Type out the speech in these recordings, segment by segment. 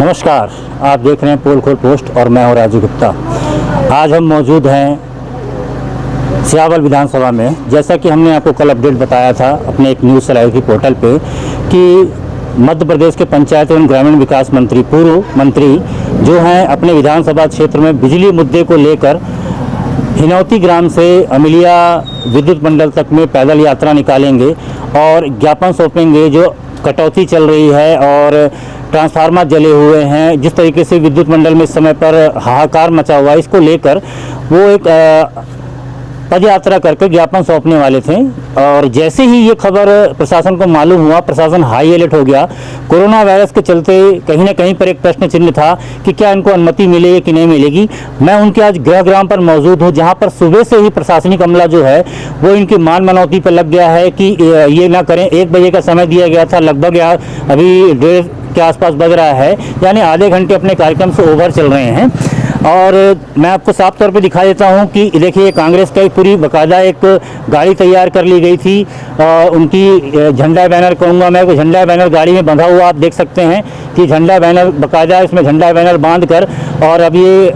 नमस्कार, आप देख रहे हैं पोल खोल पोस्ट और मैं हूं राजू गुप्ता। आज हम मौजूद हैं सियावल विधानसभा में। जैसा कि हमने आपको कल अपडेट बताया था अपने एक न्यूज़ चलाई थी पोर्टल पे कि मध्य प्रदेश के पंचायत एवं ग्रामीण विकास मंत्री, पूर्व मंत्री जो हैं, अपने विधानसभा क्षेत्र में बिजली मुद्दे को लेकर हिनौती ग्राम से अमिलिया विद्युत मंडल तक में पैदल यात्रा निकालेंगे और ज्ञापन सौंपेंगे। जो कटौती चल रही है और ट्रांसफार्मर जले हुए हैं, जिस तरीके से विद्युत मंडल में इस समय पर हाहाकार मचा हुआ है, इसको लेकर वो एक पद यात्रा करके ज्ञापन सौंपने वाले थे। और जैसे ही ये खबर प्रशासन को मालूम हुआ, प्रशासन हाई अलर्ट हो गया। कोरोना वायरस के चलते कहीं ना कहीं पर एक प्रश्न चिन्ह था कि क्या इनको अनुमति मिलेगी कि नहीं मिलेगी। मैं उनके आज गृहग्राम पर मौजूद हूँ, जहाँ पर सुबह से ही प्रशासनिक अमला जो है वो इनकी मान मनौती पर लग गया है कि ये ना करें। 1 बजे का समय दिया गया था, लगभग अभी 1:30 के आसपास बज रहा है, यानी आधे घंटे अपने कार्यक्रम से ओवर चल रहे हैं। और मैं आपको साफ तौर पे दिखा देता हूं कि देखिए, कांग्रेस का पूरी बाकायदा एक गाड़ी तैयार कर ली गई थी। उनकी झंडा बैनर कहूँगा मैं, झंडा बैनर गाड़ी में बंधा हुआ आप देख सकते हैं कि झंडा बैनर बाकायदा, इसमें झंडा बैनर बांध कर और अब ये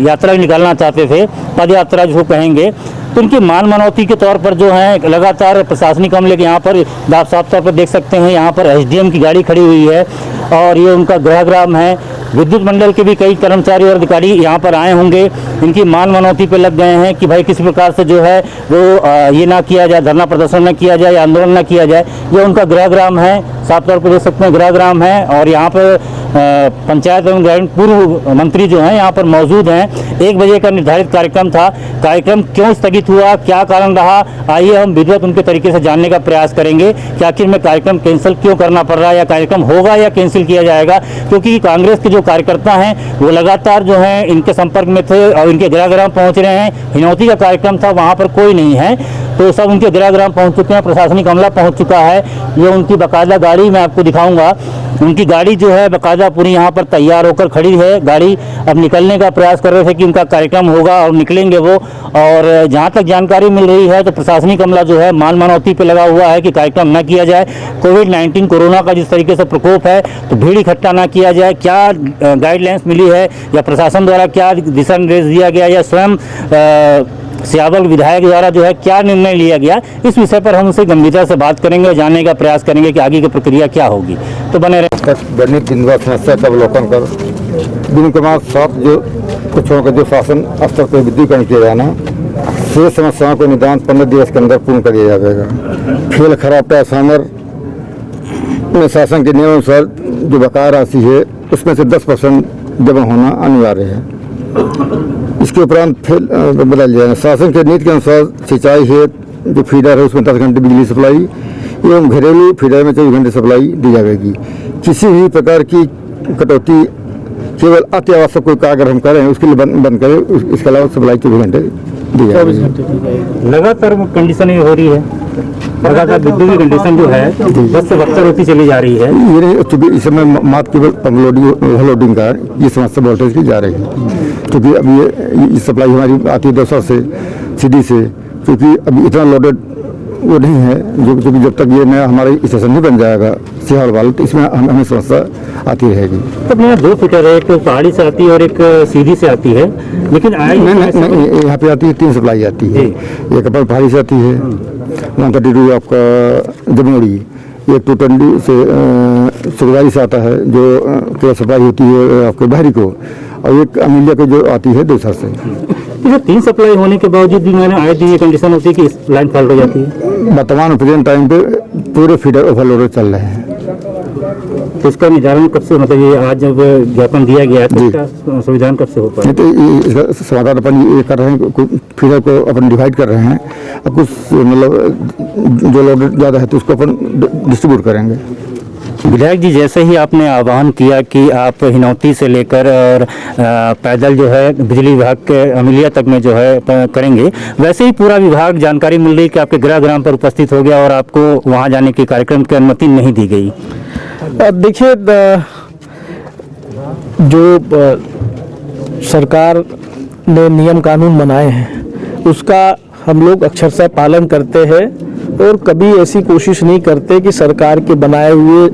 यात्रा निकालना चाहते थे, पद यात्रा जिसको कहेंगे। तो इनकी मान मनौती के तौर पर जो है लगातार प्रशासनिक अमले के यहाँ पर आप साफ तौर पर देख सकते हैं, यहाँ पर एसडीएम की गाड़ी खड़ी हुई है और ये उनका गृहग्राम है। विद्युत मंडल के भी कई कर्मचारी और अधिकारी यहाँ पर आए होंगे, इनकी मान मनौती पे लग गए हैं कि भाई किसी प्रकार से जो है वो ये ना किया जाए, धरना प्रदर्शन न किया जाए या आंदोलन न किया जाए। ये उनका गृहग्राम है, साफ तौर पर देख सकते हैं गृहग्राम है। और यहाँ पर पंचायत एवं ग्रामीण पूर्व मंत्री जो हैं यहाँ पर मौजूद हैं। 1 बजे का निर्धारित कार्यक्रम था, कार्यक्रम क्यों स्थगित हुआ, क्या कारण रहा, आइए हम विधिवत उनके तरीके से जानने का प्रयास करेंगे कि आखिर में कार्यक्रम कैंसिल क्यों करना पड़ रहा है, या कार्यक्रम होगा या कैंसिल किया जाएगा। क्योंकि कांग्रेस के जो कार्यकर्ता हैं वो लगातार जो हैं इनके संपर्क में थे और इनके गृहग्राम पहुँच रहे हैं। हिनौती का कार्यक्रम था, वहाँ पर कोई नहीं है, तो सब उनके गृहग्राम पहुँच चुके हैं, प्रशासनिक अमला पहुँच चुका है। ये उनकी बाकायदा गाड़ी मैं आपको दिखाऊंगा, उनकी गाड़ी जो है बाकायदा पूरी यहाँ पर तैयार होकर खड़ी है। गाड़ी अब निकलने का प्रयास कर रहे थे कि उनका कार्यक्रम होगा और निकलेंगे वो। और जहाँ तक जानकारी मिल रही है तो प्रशासनिक अमला जो है मान मनौती पे लगा हुआ है कि कार्यक्रम न किया जाए। कोविड-19 कोरोना का जिस तरीके से प्रकोप है तो भीड़ इकट्ठा ना किया जाए। क्या गाइडलाइंस मिली है या प्रशासन द्वारा क्या दिशा निर्देश दिया गया या स्वयं सियावल विधायक द्वारा जो है क्या निर्णय लिया गया, इस विषय पर हम उनसे गंभीरता से बात करेंगे, जानने का प्रयास करेंगे कि आगे की प्रक्रिया क्या होगी। तो बने रहे। दैनिक दिन समस्या का अवलोकन कर दिन के बाद साथ जो कुछ होकर जो शासन स्तर पर विद्युतीकरण किया जाना, शेष समस्याओं को निदान 15 दिवस के अंदर पूर्ण कर दिया जाएगा। फेल खराब ट्रांसफार्मर में शासन के नियमानुसार जो बकाया राशि है उसमें से 10% जमा होना अनिवार्य है। इसके उपरांत फेल बदल जाएगा। शासन के नीति के अनुसार सिंचाई हेतु जो फीडर है उसमें 10 घंटे बिजली सप्लाई एवं घरेलू फीडर में 24 घंटे सप्लाई दी जाएगी। किसी भी प्रकार की कटौती केवल अति आवश्यक कोई कार्य अगर हम करें उसके लिए बंद करें, इसके अलावा सप्लाई 24 घंटे दी जाएगी। लगातार कंडीशन ये हो रही है, लगातार विद्युत की कंडीशन जो है 10 से 72 होती चली जा रही है। ये इस समय मात्र केवल ओवरलोडिंग का ये समस्या वोल्टेज की जा रही है, क्योंकि अब ये सप्लाई हमारी आती है 200 से सीधी से, क्योंकि अभी इतना लोडेड वो नहीं है जो, क्योंकि जब तक ये नया हमारे स्टेशन नहीं बन जाएगा सियावल वाला, तो इसमें हमें समस्या आती रहेगी। तब मेरा 2 फीटर है, एक पहाड़ी से आती है और एक सीधी से आती है, लेकिन नहीं यहाँ पे आती है 3 सप्लाई आती है। एक अपन पहाड़ी से आती है 132 आपका जमोड़ी, एक 220 से सुगदारी से आता है जो केवल सप्लाई होती है आपके बाहरी को, और एक अमिलिया को जो आती है दूसरा से। ये 3 सप्लाई होने के बावजूद भी मैंने आए दिन ये कंडीशन होती है कि लाइन फॉल्ट हो जाती है। वर्तमान प्रेजेंट टाइम पे पूरे फीडर ओवरलोडेड चल रहे हैं। तो इसका निदान कब से, मतलब ये आज जब ज्ञापन दिया गया है तो इसका संविधान कब से हो पाएगा? तो इसका समाधान अपन ये कर रहे हैं, फीडर को अपन डिवाइड कर रहे हैं, और कुछ मतलब जो लोडेड ज़्यादा है तो उसको अपन डिस्ट्रीब्यूट करेंगे। विधायक जी, जैसे ही आपने आह्वान किया कि आप हिनौती से लेकर और पैदल जो है बिजली विभाग के अमिलिया तक में जो है करेंगे, वैसे ही पूरा विभाग जानकारी मिल रही कि आपके गृहग्राम पर उपस्थित हो गया और आपको वहां जाने के कार्यक्रम की अनुमति नहीं दी गई। देखिए, जो सरकार ने नियम कानून बनाए हैं उसका हम लोग अक्षरशः पालन करते हैं और कभी ऐसी कोशिश नहीं करते कि सरकार के बनाए हुए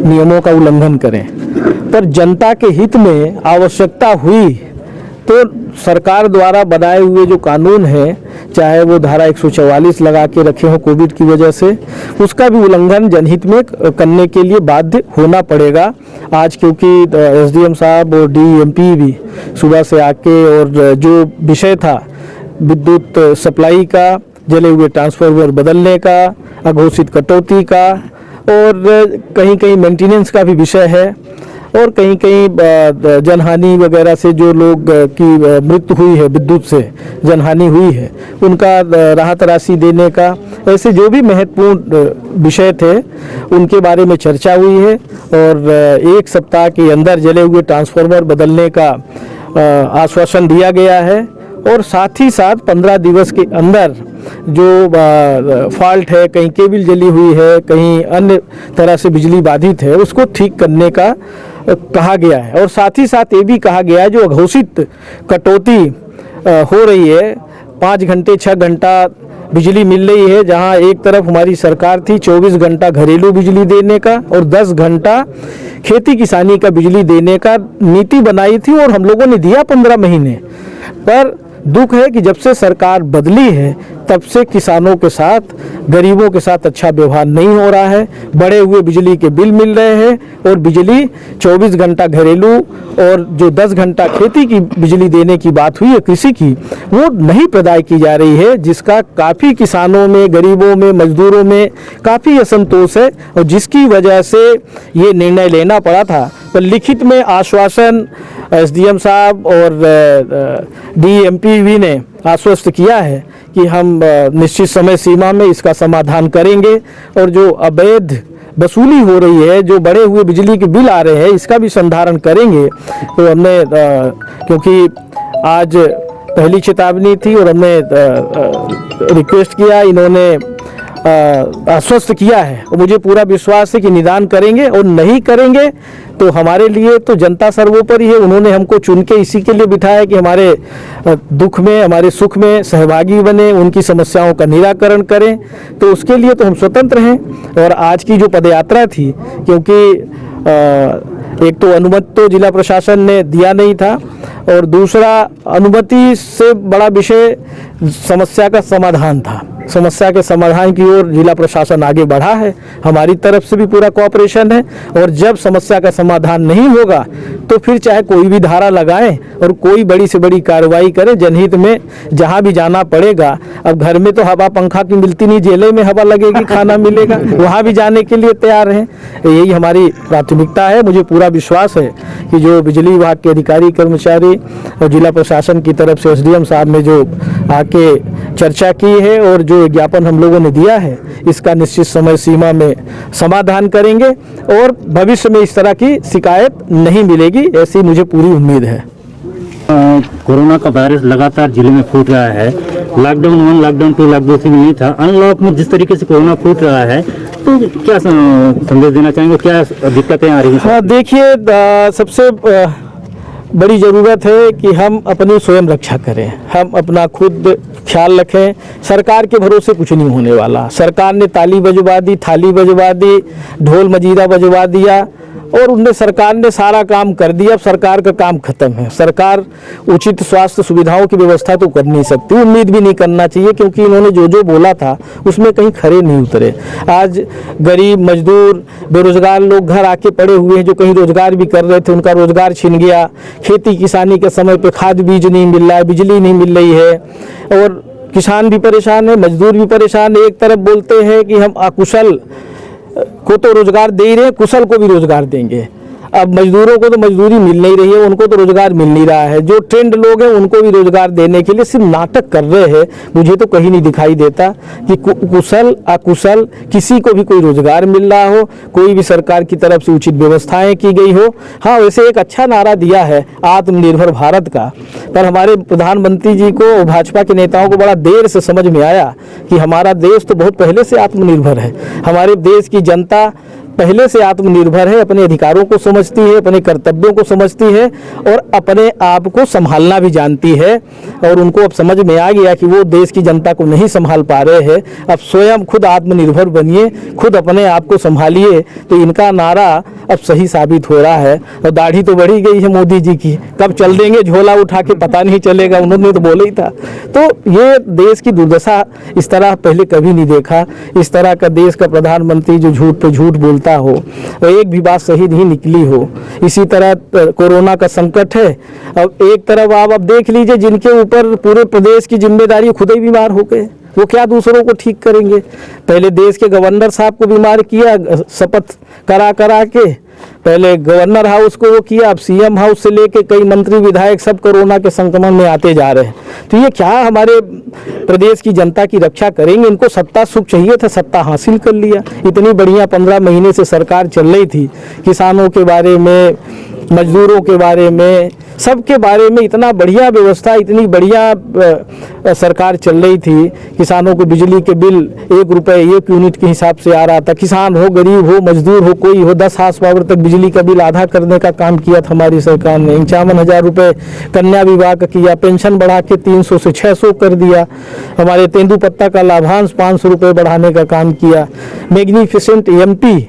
नियमों का उल्लंघन करें। पर जनता के हित में आवश्यकता हुई तो सरकार द्वारा बनाए हुए जो कानून है, चाहे वो धारा 144 लगा के रखे हो कोविड की वजह से, उसका भी उल्लंघन जनहित में करने के लिए बाध्य होना पड़ेगा। आज क्योंकि एसडीएम साहब और डीएमपी भी सुबह से आके और जो विषय था विद्युत सप्लाई का, जले हुए ट्रांसफार्मर बदलने का, अघोषित कटौती का और कहीं कहीं मेंटेनेंस का भी विषय है और कहीं कहीं जनहानि वगैरह से जो लोग की मृत्यु हुई है, विद्युत से जनहानि हुई है, उनका राहत राशि देने का, ऐसे जो भी महत्वपूर्ण विषय थे उनके बारे में चर्चा हुई है। और 1 सप्ताह के अंदर जले हुए ट्रांसफार्मर बदलने का आश्वासन दिया गया है और साथ ही साथ 15 दिवस के अंदर जो फॉल्ट है, कहीं केबल जली हुई है, कहीं अन्य तरह से बिजली बाधित है, उसको ठीक करने का कहा गया है। और साथ ही साथ ये भी कहा गया है जो अघोषित कटौती हो रही है, 5 घंटे 6 घंटा बिजली मिल रही है, जहां एक तरफ हमारी सरकार थी 24 घंटा घरेलू बिजली देने का और 10 घंटा खेती किसानी का बिजली देने का नीति बनाई थी और हम लोगों ने दिया 15 महीने। पर दुख है कि जब से सरकार बदली है तब से किसानों के साथ, गरीबों के साथ अच्छा व्यवहार नहीं हो रहा है। बढ़े हुए बिजली के बिल मिल रहे हैं और बिजली 24 घंटा घरेलू और जो 10 घंटा खेती की बिजली देने की बात हुई है कृषि की, वो नहीं प्रदाय की जा रही है, जिसका काफ़ी किसानों में, गरीबों में, मजदूरों में काफ़ी असंतोष है और जिसकी वजह से ये निर्णय लेना पड़ा था। पर लिखित में आश्वासन एसडीएम साहब और डीएमपी ने आश्वस्त किया है कि हम निश्चित समय सीमा में इसका समाधान करेंगे और जो अवैध वसूली हो रही है, जो बढ़े हुए बिजली के बिल आ रहे हैं, इसका भी संधारण करेंगे। तो हमने क्योंकि आज पहली चेतावनी थी और हमने रिक्वेस्ट किया, इन्होंने आश्वस्त किया है और मुझे पूरा विश्वास है कि निदान करेंगे और नहीं करेंगे तो हमारे लिए तो जनता सर्वोपरि है। उन्होंने हमको चुन के इसी के लिए बिठाया कि हमारे दुख में, हमारे सुख में सहभागी बने, उनकी समस्याओं का निराकरण करें, तो उसके लिए तो हम स्वतंत्र हैं। और आज की जो पदयात्रा थी, क्योंकि एक तो अनुमति तो जिला प्रशासन ने दिया नहीं था और दूसरा अनुमति से बड़ा विषय समस्या का समाधान था। समस्या के समाधान की ओर जिला प्रशासन आगे बढ़ा है, हमारी तरफ से भी पूरा कोऑपरेशन है। और जब समस्या का समाधान नहीं होगा तो फिर चाहे कोई भी धारा लगाएं और कोई बड़ी से बड़ी कार्रवाई करें, जनहित में जहां भी जाना पड़ेगा। अब घर में तो हवा पंखा की मिलती नहीं, जेल में हवा लगेगी, खाना मिलेगा, वहां भी जाने के लिए तैयार हैं। यही हमारी प्राथमिकता है। मुझे पूरा विश्वास है कि जो बिजली विभाग के अधिकारी कर्मचारी और जिला प्रशासन की तरफ से एसडीएम साहब ने जो आके चर्चा की है और जो ज्ञापन हम लोगों ने दिया है, इसका निश्चित समय सीमा में समाधान करेंगे और भविष्य में इस तरह की शिकायत नहीं मिलेगी, ऐसी मुझे पूरी उम्मीद है। कोरोना का वायरस लगातार जिले में फूट रहा है। लॉकडाउन 1, लॉकडाउन 2, लॉकडाउन 3 नहीं था, अनलॉक में जिस तरीके से कोरोना फूट रहा है, तो क्या संदेश देना चाहेंगे, क्या दिक्कतें आ रही हैं? हाँ, देखिए, सबसे बड़ी ज़रूरत है कि हम अपनी स्वयं रक्षा करें, हम अपना खुद ख्याल रखें। सरकार के भरोसे कुछ नहीं होने वाला। सरकार ने ताली बजवा दी, थाली बजवा दी, ढोल मजीरा बजवा दिया और सरकार ने सारा काम कर दिया। अब सरकार का काम खत्म है। सरकार उचित स्वास्थ्य सुविधाओं की व्यवस्था तो कर नहीं सकती, उम्मीद भी नहीं करना चाहिए, क्योंकि इन्होंने जो जो बोला था उसमें कहीं खरे नहीं उतरे। आज गरीब, मजदूर, बेरोजगार लोग घर आके पड़े हुए हैं, जो कहीं रोजगार भी कर रहे थे उनका रोजगार छिन गया। खेती किसानी के समय पे खाद बीज नहीं मिल रहा है, बिजली नहीं मिल रही है और किसान भी परेशान है, मजदूर भी परेशान है। एक तरफ बोलते हैं कि हम अकुशल को तो रोजगार दे ही रहे, कुशल को भी रोजगार देंगे। अब मजदूरों को तो मजदूरी मिल नहीं रही है, उनको तो रोजगार मिल नहीं रहा है। जो ट्रेंड लोग हैं उनको भी रोजगार देने के लिए सिर्फ नाटक कर रहे हैं। मुझे तो कहीं नहीं दिखाई देता कि कुशल अकुशल किसी को भी कोई रोजगार मिल रहा हो, कोई भी सरकार की तरफ से उचित व्यवस्थाएं की गई हो। हाँ, वैसे एक अच्छा नारा दिया है आत्मनिर्भर भारत का, पर हमारे प्रधानमंत्री जी को, भाजपा के नेताओं को बड़ा देर से समझ में आया कि हमारा देश तो बहुत पहले से आत्मनिर्भर है। हमारे देश की जनता पहले से आत्मनिर्भर है, अपने अधिकारों को समझती है, अपने कर्तव्यों को समझती है और अपने आप को संभालना भी जानती है। और उनको अब समझ में आ गया कि वो देश की जनता को नहीं संभाल पा रहे हैं, अब स्वयं खुद आत्मनिर्भर बनिए, खुद अपने आप को संभालिए। तो इनका नारा अब सही साबित हो रहा है। और दाढ़ी तो बढ़ी गई है मोदी जी की, कब चल देंगे झोला उठा के पता नहीं चलेगा, उन्होंने तो बोला ही था। तो ये देश की दुर्दशा इस तरह पहले कभी नहीं देखा। इस तरह का देश का प्रधानमंत्री जो झूठ पे झूठ बोलता हो और एक भी बात सही नहीं निकली हो। इसी तरह कोरोना का संकट है। अब एक तरफ आप अब देख लीजिए, जिनके ऊपर पूरे प्रदेश की जिम्मेदारी, खुद ही बीमार हो गए, वो क्या दूसरों को ठीक करेंगे। पहले देश के गवर्नर साहब को बीमार किया शपथ करा के, पहले गवर्नर हाउस को वो किया, अब सीएम हाउस से लेके कई मंत्री विधायक सब कोरोना के संक्रमण में आते जा रहे हैं। तो ये क्या हमारे प्रदेश की जनता की रक्षा करेंगे। इनको सत्ता सुख चाहिए था, सत्ता हासिल कर लिया। इतनी बढ़िया 15 महीने से सरकार चल रही थी, किसानों के बारे में, मजदूरों के बारे में, सबके बारे में इतना बढ़िया व्यवस्था, इतनी बढ़िया सरकार चल रही थी। किसानों को बिजली के बिल 1 रुपये 1 यूनिट के हिसाब से आ रहा था। किसान हो, गरीब हो, मजदूर हो, कोई हो, 10 हार्स पावर तक बिजली का बिल आधा करने का काम किया था हमारी सरकार ने। 51,000 रुपये कन्या विवाह का किया, पेंशन बढ़ा के 300 से 600 कर दिया। हमारे तेंदुपत्ता का लाभांश 500 रुपये बढ़ाने का काम किया। मैग्निफिसेंट एमपी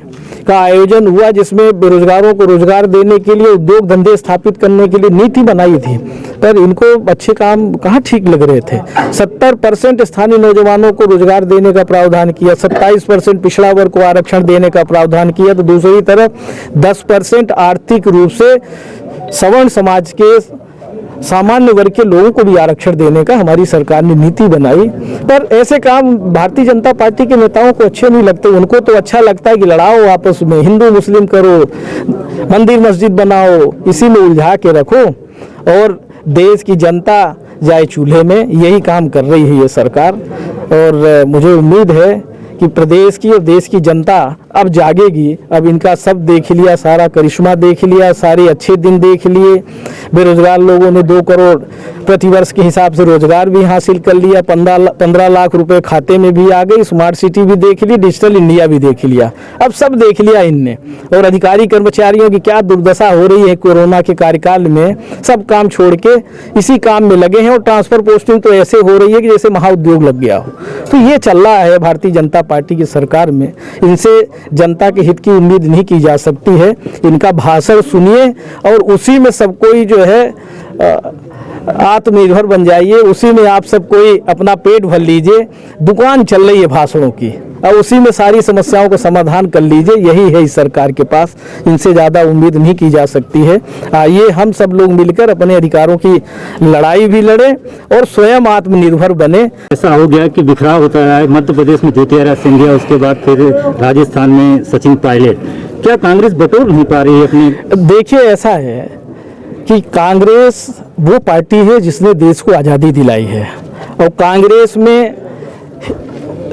का आयोजन हुआ, जिसमें बेरोजगारों को रोजगार देने के लिए, उद्योग धंधे स्थापित करने के लिए नीति बनाई थी। पर इनको अच्छे काम कहाँ ठीक लग रहे थे। 70% स्थानीय नौजवानों को रोजगार देने का प्रावधान किया, 27% पिछड़ा वर्ग को आरक्षण देने का प्रावधान किया, तो दूसरी तरफ 10% आर्थिक रूप से सवर्ण समाज के सामान्य वर्ग के लोगों को भी आरक्षण देने का हमारी सरकार ने नीति बनाई। पर ऐसे काम भारतीय जनता पार्टी के नेताओं को अच्छे नहीं लगते। उनको तो अच्छा लगता है कि लड़ाओ आपस में, हिंदू मुस्लिम करो, मंदिर मस्जिद बनाओ, इसी में उलझा के रखो और देश की जनता जाए चूल्हे में। यही काम कर रही है ये सरकार। और मुझे उम्मीद है कि प्रदेश की और देश की जनता अब जागेगी। अब इनका सब देख लिया, सारा करिश्मा देख लिया, सारे अच्छे दिन देख लिए। बेरोजगार लोगों ने 2 करोड़ प्रतिवर्ष के हिसाब से रोजगार भी हासिल कर लिया, 15 लाख रुपए खाते में भी आ गई, स्मार्ट सिटी भी देख ली, डिजिटल इंडिया भी देख लिया। अब सब देख लिया इनने। और अधिकारी कर्मचारियों की क्या दुर्दशा हो रही है कोरोना के कार्यकाल में, सब काम छोड़ के इसी काम में लगे हैं। और ट्रांसफर पोस्टिंग तो ऐसे हो रही है कि जैसे महाउद्योग लग गया हो। तो ये चल रहा है भारतीय जनता पार्टी की सरकार में। इनसे जनता के हित की उम्मीद नहीं की जा सकती है। इनका भाषण सुनिए और उसी में सब कोई जो है आत्मनिर्भर बन जाइए, उसी में आप सब कोई अपना पेट भर लीजिए। दुकान चल रही है भाषणों की, और उसी में सारी समस्याओं का समाधान कर लीजिए। यही है इस सरकार के पास, इनसे ज़्यादा उम्मीद नहीं की जा सकती है। आइए हम सब लोग मिलकर अपने अधिकारों की लड़ाई भी लड़ें और स्वयं आत्मनिर्भर बने। ऐसा हो गया कि बिखराव होता है, मध्य प्रदेश में ज्योतिरादित्य सिंधिया, उसके बाद फिर राजस्थान में सचिन पायलट। क्या कांग्रेस बटोर नहीं पा रही है अपने? देखिए, ऐसा है कि कांग्रेस वो पार्टी है जिसने देश को आज़ादी दिलाई है। और कांग्रेस में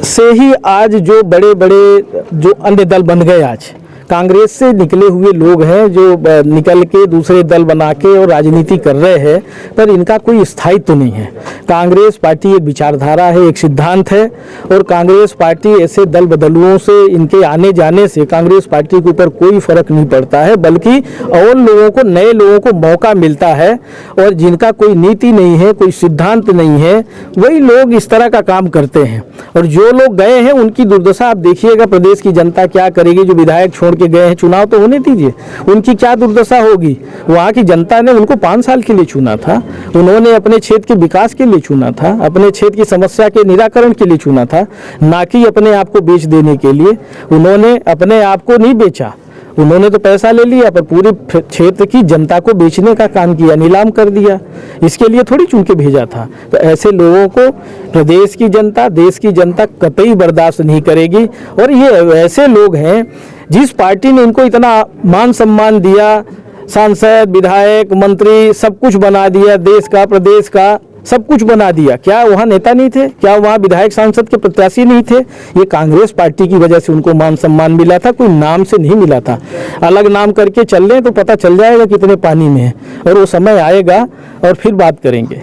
से ही आज जो बड़े बड़े जो अन्य दल बन गए, आज कांग्रेस से निकले हुए लोग हैं जो निकल के दूसरे दल बना के और राजनीति कर रहे हैं, पर इनका कोई स्थायित्व नहीं है। कांग्रेस पार्टी एक विचारधारा है, एक सिद्धांत है। और कांग्रेस पार्टी ऐसे दल बदलुओं से, इनके आने जाने से कांग्रेस पार्टी के ऊपर कोई फर्क नहीं पड़ता है, बल्कि और लोगों को, नए लोगों को मौका मिलता है। और जिनका कोई नीति नहीं है, कोई सिद्धांत नहीं है, वही लोग इस तरह का काम करते हैं। और जो लोग गए हैं उनकी दुर्दशा आप देखिएगा, प्रदेश की जनता क्या करेगी। जो विधायक छोड़ के गए हैं, चुनाव तो होने दीजिए, उनकी क्या दुर्दशा होगी। वहाँ की जनता ने उनको 5 साल के लिए चुना था, उन्होंने अपने क्षेत्र के विकास के लिए चुना था, अपने क्षेत्र की समस्या के निराकरण के लिए चुना था, ना कि अपने आप को बेच देने के लिए। उन्होंने अपने आप को नहीं बेचा, उन्होंने तो पैसा ले लिया, पर पूरे क्षेत्र की जनता को बेचने का काम किया, नीलाम कर दिया। इसके लिए थोड़ी चुन के भेजा था। तो ऐसे लोगों को प्रदेश की जनता, देश की जनता कतई बर्दाश्त नहीं करेगी। और ये ऐसे लोग हैं जिस पार्टी ने इनको इतना मान सम्मान दिया, सांसद, विधायक, मंत्री सब कुछ बना दिया, देश का, प्रदेश का सब कुछ बना दिया। क्या वहाँ नेता नहीं थे? क्या वहाँ विधायक सांसद के प्रत्याशी नहीं थे? ये कांग्रेस पार्टी की वजह से उनको मान सम्मान मिला था, कोई नाम से नहीं मिला था। अलग नाम करके चल रहे तो पता चल जाएगा कितने पानी में है, और वो समय आएगा और फिर बात करेंगे।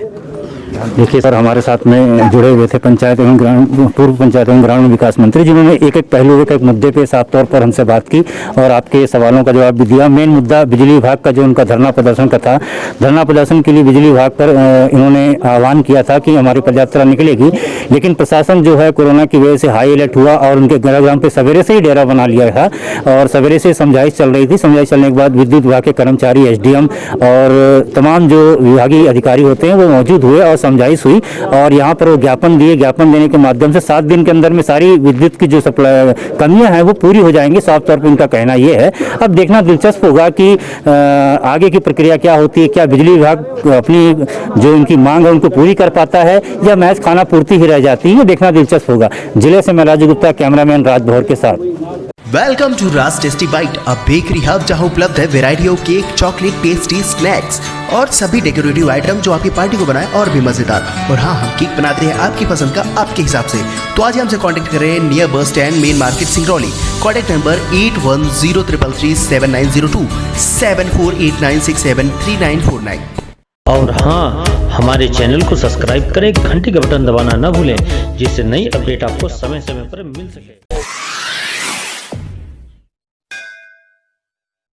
देखिए सर, हमारे साथ में जुड़े हुए थे पंचायत एवं पूर्व पंचायत एवं ग्रामीण विकास मंत्री, जिन्होंने एक एक पहलू एक एक मुद्दे पे साफ तौर पर हमसे बात की और आपके सवालों का जवाब भी दिया। मेन मुद्दा बिजली विभाग का जो उनका धरना प्रदर्शन का था, धरना प्रदर्शन के लिए बिजली विभाग पर इन्होंने आह्वान किया था कि हमारी पदयात्रा निकलेगी, लेकिन प्रशासन जो है कोरोना की वजह से हाई अलर्ट हुआ और उनके ग्राम पे सवेरे से ही डेरा बना लिया था और सवेरे से समझाइश चल रही थी। समझाइश चलने के बाद विद्युत विभाग के कर्मचारी, एसडीएम और तमाम जो विभागीय अधिकारी होते हैं वो मौजूद हुए और समझाइश हुई और यहाँ पर वो ज्ञापन दिए। ज्ञापन देने के माध्यम से 7 दिन के अंदर में सारी विद्युत की जो सप्लाई कमियां हैं वो पूरी हो जाएंगी, साफ तौर पर उनका कहना ये है। अब देखना दिलचस्प होगा कि आगे की प्रक्रिया क्या होती है, क्या बिजली विभाग अपनी जो इनकी मांग है उनको पूरी कर पाता है या महज खाना पूर्ति ही रह जाती है, देखना दिलचस्प होगा। जिले से मैं राजू गुप्ता, कैमरामैन राज भौर के साथ। Welcome to Raj tasty bite, a bakery hub जहां उपलब्ध है variety of cake, chocolate, pastry, snacks और सभी डेकोरेटिव आइटम जो आपकी पार्टी को बनाए और भी मजेदार। और हाँ, हम केक बनाते हैं आपकी पसंद का, आपके हिसाब से। तो आज हमसे कांटेक्ट करें near bus stand, main market, Singrauli. Contact number 8103337902 7489673949। और हाँ, हमारे चैनल को सब्सक्राइब करें, घंटी का बटन दबाना न भूलें, जिससे नई अपडेट आपको समय समय पर मिल सके।